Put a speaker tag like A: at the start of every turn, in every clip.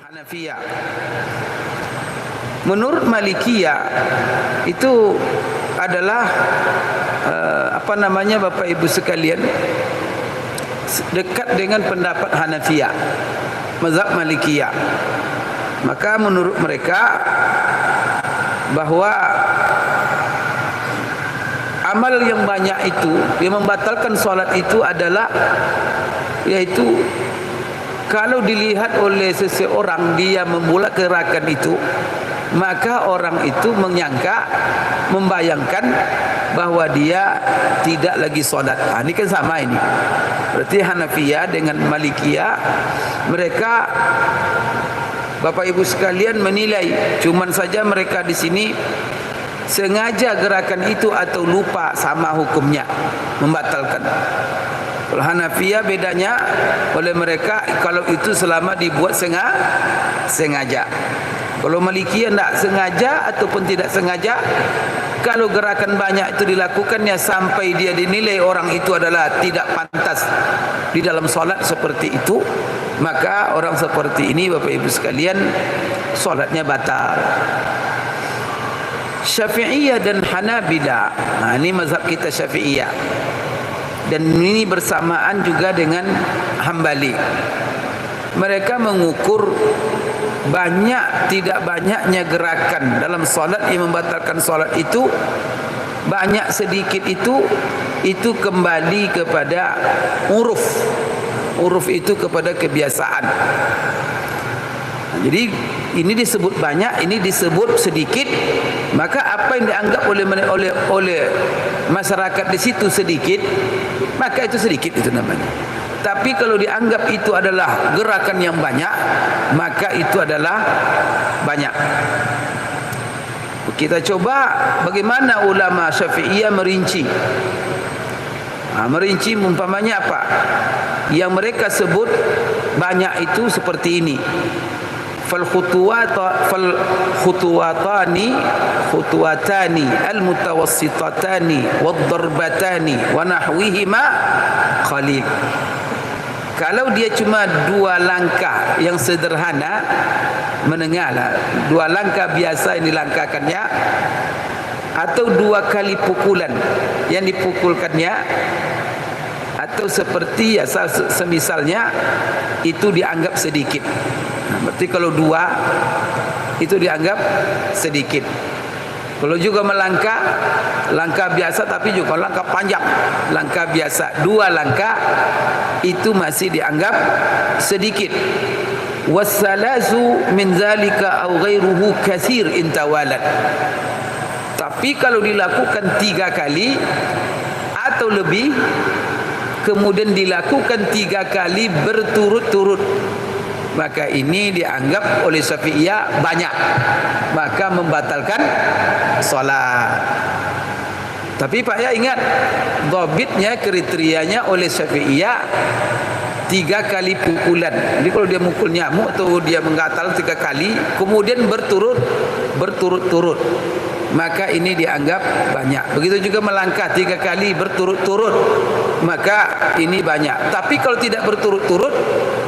A: Hanafiyah. Menurut Malikiyah itu adalah Bapak Ibu sekalian, dekat dengan pendapat Hanafiyah, mazhab Malikiyah. Maka menurut mereka bahwa amal yang banyak itu yang membatalkan solat itu adalah, yaitu kalau dilihat oleh seseorang dia membuat gerakan itu, maka orang itu menyangka, membayangkan bahwa dia tidak lagi solat. Ini kan sama ini. Berarti Hanafiyah dengan Malikiyah, mereka Bapak Ibu sekalian menilai, cuman saja mereka di sini sengaja gerakan itu atau lupa, sama hukumnya, membatalkan. Kalau Hanafiyah bedanya oleh mereka, kalau itu selama dibuat sengaja. Kalau Malikiyah tidak sengaja ataupun tidak sengaja, kalau gerakan banyak itu dilakukannya sampai dia dinilai orang itu adalah tidak pantas di dalam solat seperti itu, maka orang seperti ini Bapak Ibu sekalian solatnya batal. Syafi'iyah dan Hanabilah, ini mazhab kita Syafi'iyah, dan ini bersamaan juga dengan Hambali. Mereka mengukur banyak tidak banyaknya gerakan dalam solat yang membatalkan solat itu, banyak sedikit itu kembali kepada uruf. Uruf itu kepada kebiasaan. Jadi ini disebut banyak, ini disebut sedikit. Maka apa yang dianggap oleh masyarakat di situ sedikit, maka itu sedikit, itu namanya. Tapi kalau dianggap itu adalah gerakan yang banyak, maka itu adalah banyak. Kita coba bagaimana ulama Syafi'iyah merinci. Merinci umpamanya apa? Yang mereka sebut banyak itu seperti ini. Fal khutuwatani al mutawassitatani wad darbatani wa nahwihima qalil. Kalau dia cuma dua langkah yang sederhana, menengah lah, dua langkah biasa yang dilangkahkannya, atau dua kali pukulan yang dipukulkannya, atau seperti semisalnya, itu dianggap sedikit. Berarti kalau dua itu dianggap sedikit. Kalau juga melangkah, langkah biasa tapi juga langkah panjang, langkah biasa, dua langkah itu masih dianggap sedikit. Wassalasu min zalika aw ghairuhu katsir intawalat. Tapi kalau dilakukan 3 kali atau lebih, kemudian dilakukan 3 kali berturut-turut, maka ini dianggap oleh Syafi'iyah banyak, maka membatalkan solat. Tapi Pak ya ingat, dhabitnya, kriterianya oleh Syafi'iyah 3 kali pukulan. Jadi kalau dia mukul nyamuk atau dia menggatal 3 kali kemudian berturut-turut, maka ini dianggap banyak. Begitu juga melangkah 3 kali berturut-turut, maka ini banyak. Tapi kalau tidak berturut-turut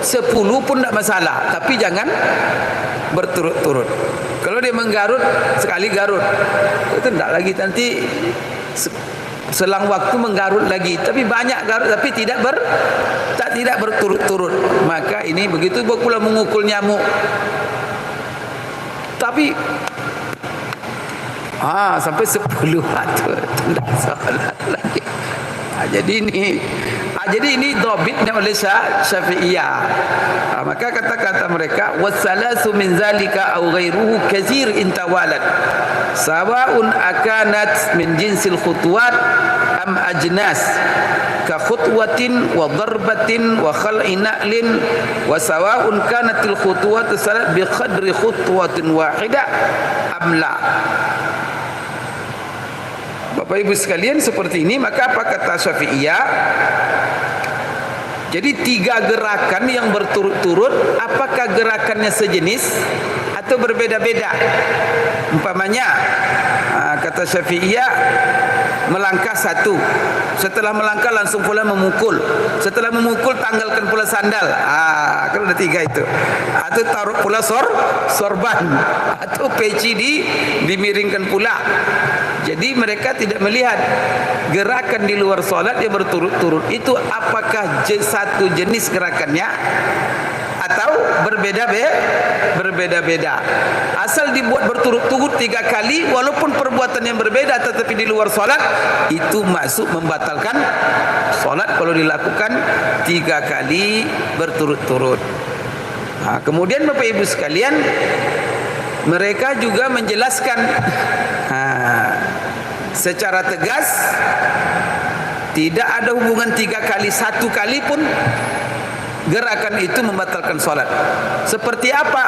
A: 10 pun tidak masalah, tapi jangan berturut-turut. Kalau dia menggarut sekali garut, itu tidak lagi, nanti selang waktu menggarut lagi, tapi banyak garut tapi tidak berturut-turut, maka ini begitu. Pula mengukul nyamuk tapi sampai 10 tidak salat lagi. Jadi ini dhabitnya oleh Syafi'iyah. Maka kata-kata mereka wassalasu min zalika aw ghairuhu katsir intawalat sawa'un akanat min jinsil khutuwat am ajnas ka khutwatin wa darbatin wa khal'i na'lin wa sawa'un kanatil khutuwat salat bi qadri khutwatin wahidah am la. Bapak Ibu sekalian seperti ini. Maka apa kata Syafi'iyah? Jadi 3 gerakan yang berturut-turut, apakah gerakannya sejenis atau berbeda-beda? Umpamanya kata Syafi'iyah melangkah satu, setelah melangkah langsung pula memukul, setelah memukul tanggalkan pula sandal. Kalau ada tiga itu, atau taruh pula sorban, atau peci dimiringkan pula. Jadi mereka tidak melihat gerakan di luar solat yang berturut-turut itu apakah satu jenis gerakannya atau berbeda-beda. Asal dibuat berturut-turut 3 kali, walaupun perbuatan yang berbeda tetapi di luar solat, itu masuk membatalkan solat kalau dilakukan 3 kali berturut-turut. Kemudian Bapak Ibu sekalian, mereka juga menjelaskan secara tegas, tidak ada hubungan 3 kali, 1 kali pun gerakan itu membatalkan solat. Seperti apa?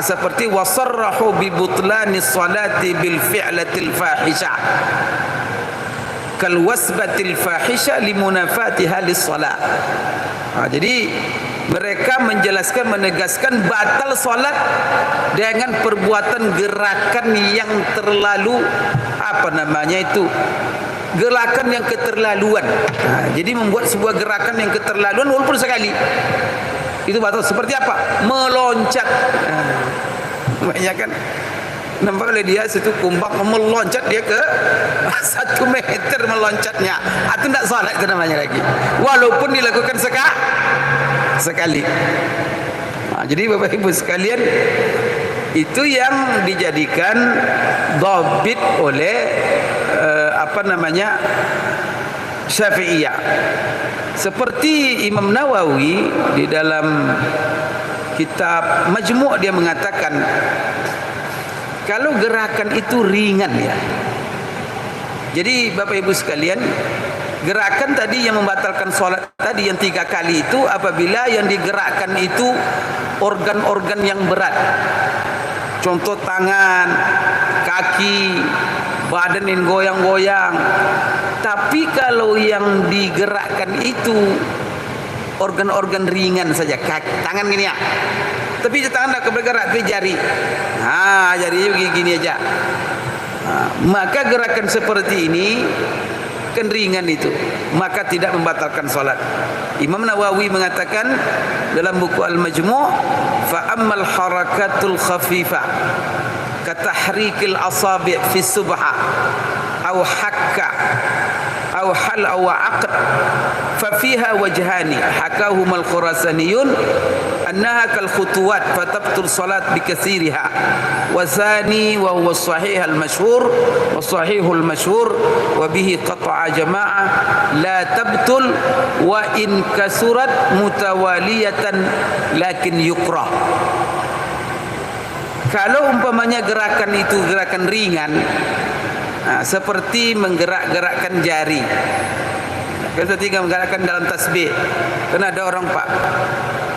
A: Seperti wasarrahu bi butlani salati bil fi'latil fahisha kal wasbatil fahisha limunafatiha lis salat. Jadi mereka menjelaskan, menegaskan batal solat dengan perbuatan gerakan yang terlalu gerakan yang keterlaluan. Jadi membuat sebuah gerakan yang keterlaluan walaupun sekali, itu batal. Seperti apa? Meloncat. Banyak kan nampak oleh dia situ kumbang meloncat dia ke 1 meter meloncatnya. Itu tidak salat itu namanya lagi, walaupun dilakukan sekali. Jadi Bapak Ibu sekalian, itu yang dijadikan dhabit oleh Syafi'iyah. Seperti Imam Nawawi di dalam kitab Majmu' dia mengatakan, kalau gerakan itu ringan ya. Jadi Bapak Ibu sekalian, gerakan tadi yang membatalkan solat tadi yang 3 kali itu apabila yang digerakkan itu organ-organ yang berat. Contoh tangan, kaki, badan yang goyang-goyang. Tapi kalau yang digerakkan itu organ-organ ringan saja, tangan gini ya, tapi tangan tak bergerak, tapi jari, jarinya begini aja. Maka gerakan seperti ini kan ringan itu, maka tidak membatalkan solat. Imam Nawawi mengatakan dalam buku Al-Majmu', fa ammal harakatul khafifah katahrikil asabi' fi subha aw hakka aw hal aw aqd fa fiha wajhani hakahum al-khurasaniyun annaha kal khutuwat fatabtul salat bi katsiriha wa thani wa huwa sahih al-mashhur wa sahihul mashhur wa bihi qata'a jama'ah la tabtul wa in kasurat mutawaliyatan lakin yukrah. Kalau umpamanya gerakan itu gerakan ringan, seperti menggerak-gerakkan jari, ketika menggerakkan dalam tasbih, karena ada orang Pak,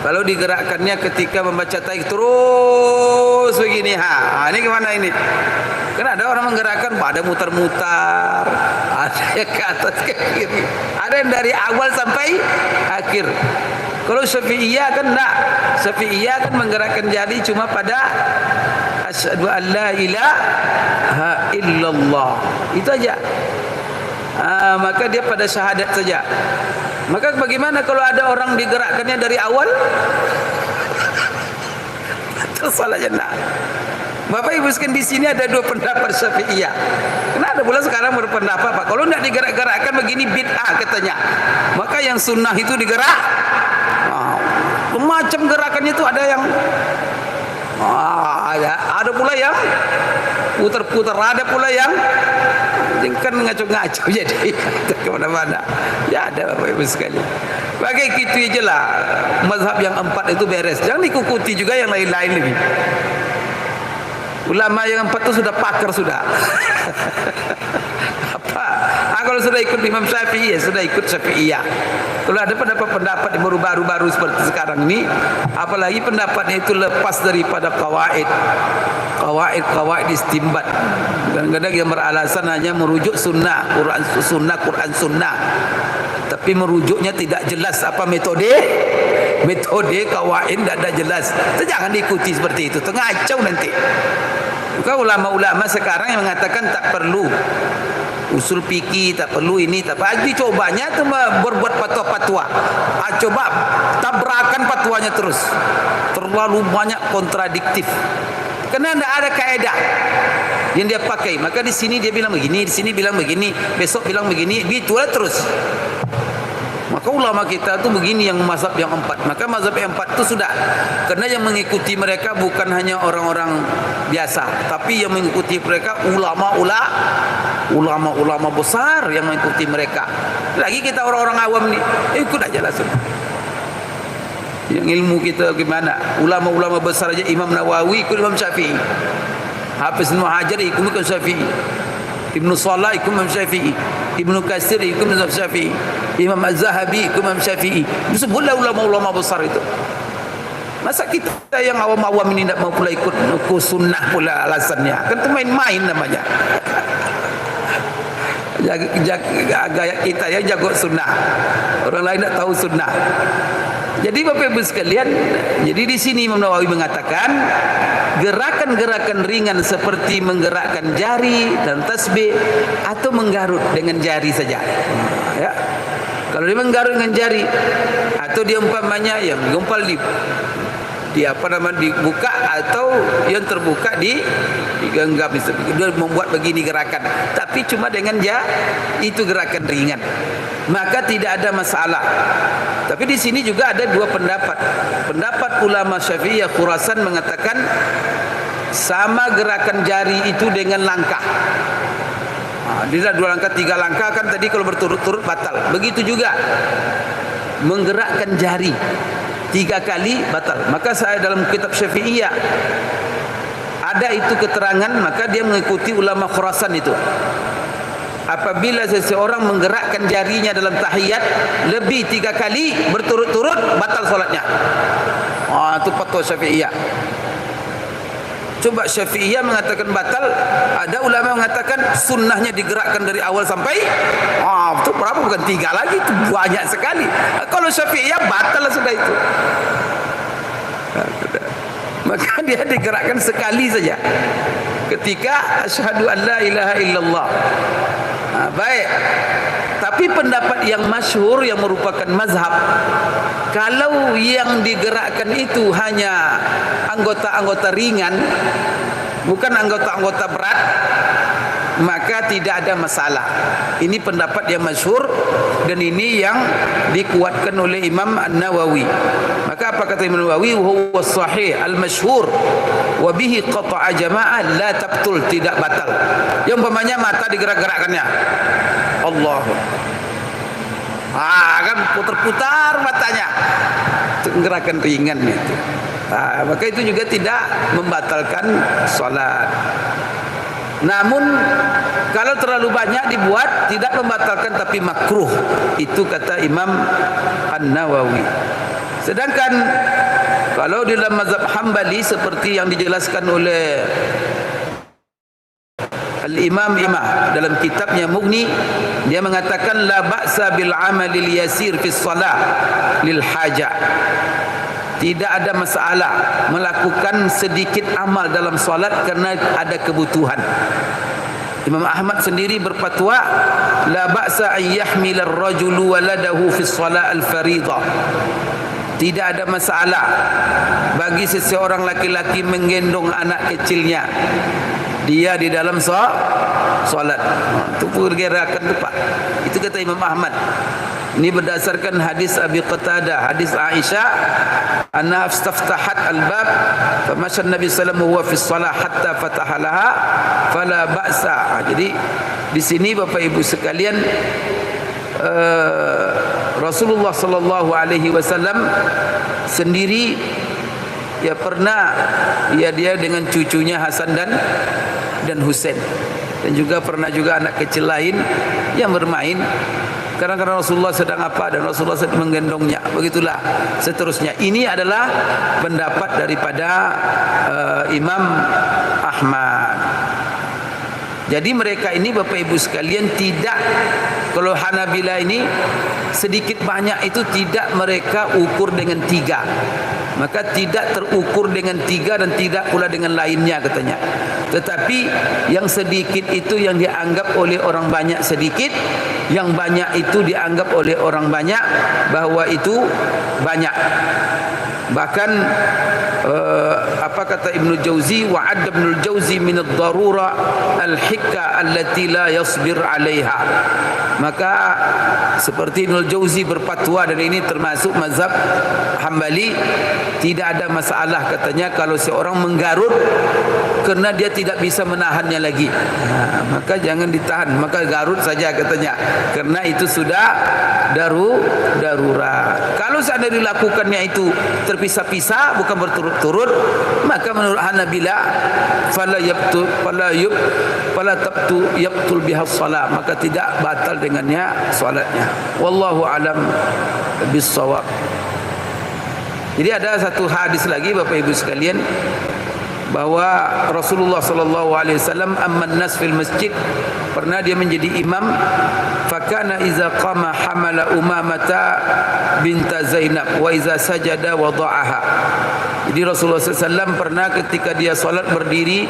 A: kalau digerakkannya ketika membaca taik terus begini, ini gimana ini? Karena ada orang menggerakkan badan mutar-mutar, ada yang ke atas ke kiri, ada yang dari awal sampai akhir. Kalau Syafi'iyah kan enggak. Syafi'iyah kan menggerakkan jari cuma pada asyhadu an la ilaha illallah. Itu aja. Maka dia pada syahadat saja. Maka bagaimana kalau ada orang digerakkannya dari awal? Terus salahnya enggak. Bapak Ibu sekalian, di sini ada 2 pendapat Syafi'iyah. Karena ada pula sekarang berpendapat Pak, kalau tidak digerak-gerakkan begini bid'ah katanya. Maka yang sunnah itu digerak. Macam gerakannya itu ada yang ada pula yang putar-putar, ada pula yang kan ngaco-ngaco jadi kemana-mana. Ya ada Bapak Ibu sekalian. Bagai gitu aja lah. Mazhab yang 4 itu beres. Jangan diikuti juga yang lain-lain lagi. Ulama yang 4 itu sudah pakar sudah. Kalau sudah ikut Imam Syafi'i, sudah ikut Syafi'iyah. Kalau ada pendapat-pendapat yang baru-baru seperti sekarang ini, apalagi pendapatnya itu lepas daripada kawaid istimbat. Kadang-kadang yang beralasan hanya merujuk sunnah, Quran sunnah. Tapi merujuknya tidak jelas apa metode kawaid tidak ada jelas. Itu jangan diikuti seperti itu, ngacau nanti. Maka ulama-ulama sekarang yang mengatakan tak perlu usul fikih tak perlu ini tak apa. Dicobanya tu berbuat fatwa-fatwa. Coba tabrakan fatwanya terus. Terlalu banyak kontradiktif. Karena tidak ada kaedah yang dia pakai. Maka di sini dia bilang begini, di sini bilang begini, besok bilang begini, gitulah terus. Maka ulama kita tu begini yang mazhab yang empat. Maka mazhab yang empat tu sudah. Karena yang mengikuti mereka bukan hanya orang-orang biasa, tapi yang mengikuti mereka ulama-ulama besar yang mengikuti mereka. Lagi kita orang-orang awam ni ikut aja langsung. Yang ilmu kita gimana? Ulama-ulama besar aja, Imam Nawawi ikut Imam Syafi'i, Hafiz Ibnu Hajar ikut Imam Syafi'i, Ibnu Salah ikut Imam Syafi'i, Ibnu Katsir ikut Imam Syafi'i, Imam Az-Zahabi ikut Imam Syafi'i. Disebutlah ulama-ulama besar itu. Masa kita yang awam-awam ini tidak mau pula ikut sunnah pula alasannya? Kan itu main-main namanya. Gaya kita ya jago sunnah, orang lain tak tahu sunnah. Jadi Bapak Ibu sekalian, jadi di sini Imam Nawawi mengatakan gerakan-gerakan ringan seperti menggerakkan jari dan tasbih atau menggarut dengan jari saja. Ya. Kalau dia menggarut dengan jari atau dia umpamanya yang gumpal di dibuka atau yang terbuka digenggam, dia membuat begini gerakan, tapi cuma dengan itu gerakan ringan, maka tidak ada masalah. Tapi di sini juga ada dua pendapat. Pendapat ulama Syafi'iyah Khurasan mengatakan sama gerakan jari itu dengan langkah. Dia dua langkah, tiga langkah kan tadi kalau berturut-turut batal. Begitu juga menggerakkan jari 3 kali batal. Maka saya dalam kitab Syafi'iyah ada itu keterangan, maka dia mengikuti ulama Khurasan itu. Apabila seseorang menggerakkan jarinya dalam tahiyat lebih 3 kali berturut-turut, batal solatnya. Itu fatwa Syafi'iyah. Coba Syafi'iyah mengatakan batal, ada ulama mengatakan sunnahnya digerakkan dari awal sampai itu berapa, bukan 3 lagi, itu banyak sekali. Kalau Syafi'iyah batal sudah itu. Maka dia digerakkan sekali saja ketika asyhadu an la ilaha illallah. Baik. Tapi pendapat yang masyhur yang merupakan mazhab, kalau yang digerakkan itu hanya anggota-anggota ringan, bukan anggota-anggota berat, maka tidak ada masalah. Ini pendapat yang masyhur dan ini yang dikuatkan oleh Imam An-Nawawi. Maka apa kata Imam Nawawi? Huwa sahih al-masyhur wa bihi qata'a jama'ah la tabtul, tidak batal. Yang umpamanya mata digerak-gerakkannya, Allah, kan putar-putar matanya, itu gerakan ringan itu. Maka itu juga tidak membatalkan salat. Namun kalau terlalu banyak dibuat tidak membatalkan tapi makruh. Itu kata Imam An-Nawawi. Sedangkan kalau di dalam mazhab Hambali seperti yang dijelaskan oleh Al-Imam dalam kitabnya Mughni, dia mengatakan la ba'sa bil amalil yasir fi shalah lil hajah. Tidak ada masalah melakukan sedikit amal dalam solat kerana ada kebutuhan. Imam Ahmad sendiri berfatwa la ba'sa an yahmila ar-rajulu waladahu fi shalah al-fariḍah. Tidak ada masalah bagi seseorang laki-laki menggendong anak kecilnya dia di dalam solat. Itu pergerakan tu Pak. Itu kata Imam Ahmad. Ini berdasarkan hadis Abi Qatadah, hadis Aisyah, anna istaftahat al-bab fa masya Nabi sallallahu alaihi wasallam huwa fi shalah hatta fataha laha fala ba'sa. Jadi di sini Bapak Ibu sekalian, Rasulullah sallallahu alaihi wasallam sendiri ya pernah dia dengan cucunya Hasan dan Husain, dan juga pernah juga anak kecil lain yang bermain. Kadang-kadang Rasulullah sedang apa dan Rasulullah sedang menggendongnya. Begitulah seterusnya. Ini adalah pendapat daripada Imam Ahmad. Jadi mereka ini Bapak Ibu sekalian tidak, kalau Hanabila ini sedikit banyak itu tidak mereka ukur dengan 3. maka tidak terukur dengan 3 dan tidak pula dengan lainnya katanya. Tetapi yang sedikit itu yang dianggap oleh orang banyak sedikit, yang banyak itu dianggap oleh orang banyak bahwa itu banyak. Bahkan apa kata Ibnu Jauzi, wa'ad Ibnu Jauzi min ad-darura al-hikka allati la yasbir 'alaiha. Maka seperti Ibnu Jauzi berfatwa, dan ini termasuk mazhab Hambali, tidak ada masalah katanya kalau seorang menggarut kerana dia tidak bisa menahannya lagi. Maka jangan ditahan, maka garut saja katanya, kerana itu sudah darurat. Kalau seandainya dilakukannya itu terpisah-pisah, bukan berturut-turut, maka menurut Hanabila fala tabtu yaqtul biha shalah, maka tidak batal dengannya salatnya. Wallahu alam bis-shawab. Jadi ada satu hadis lagi Bapak Ibu sekalian, bahwa Rasulullah sallallahu alaihi wasallam amman nas fil masjid, pernah dia menjadi imam, fakana iza qama hamala Umamata binta Zainab wa iza sajada wada'aha. Jadi Rasulullah SAW pernah ketika dia solat berdiri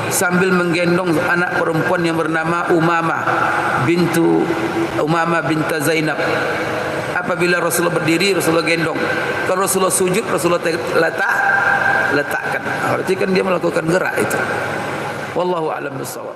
A: sambil menggendong anak perempuan yang bernama Umamah binta Zainab. Apabila Rasulullah berdiri, Rasulullah gendong. Kalau Rasulullah sujud, Rasulullah letakkan. Berarti kan dia melakukan gerak itu. Wallahu a'lam bishawab.